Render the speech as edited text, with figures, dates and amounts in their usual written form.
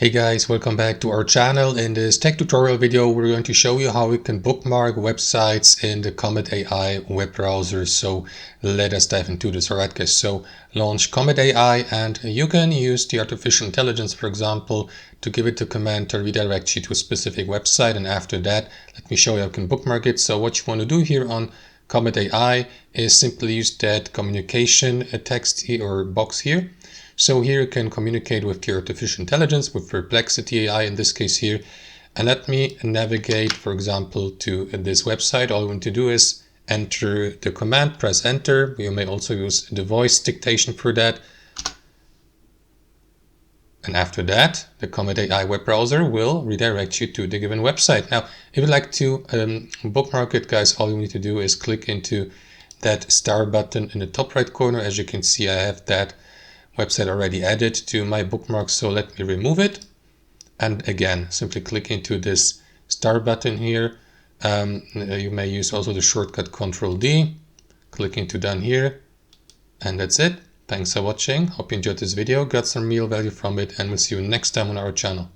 Hey guys, welcome back to our channel. In this tech tutorial video, we're going to show you how we can bookmark websites in the Comet AI web browser. So let us dive into this. Alright guys, so launch Comet AI and you can use the artificial intelligence, for example, to give it a command to redirect you to a specific website. And after that, let me show you how you can bookmark it. So what you want to do here on Comet AI is simply use that communication text here or box here. So here you can communicate with the artificial intelligence, with Perplexity AI in this case here. And let me navigate, for example, to this website. All you want to do is enter the command, press enter. You may also use the voice dictation for that. And after that, the Comet AI web browser will redirect you to the given website. Now, if you'd like to bookmark it, guys, all you need to do is click into that star button in the top right corner. As you can see, I have that website already added to my bookmarks, so let me remove it. And again, simply click into this star button here. You may use also the shortcut Ctrl+D. Click into done here, and that's it. Thanks for watching. Hope you enjoyed this video, got some real value from it, and we'll see you next time on our channel.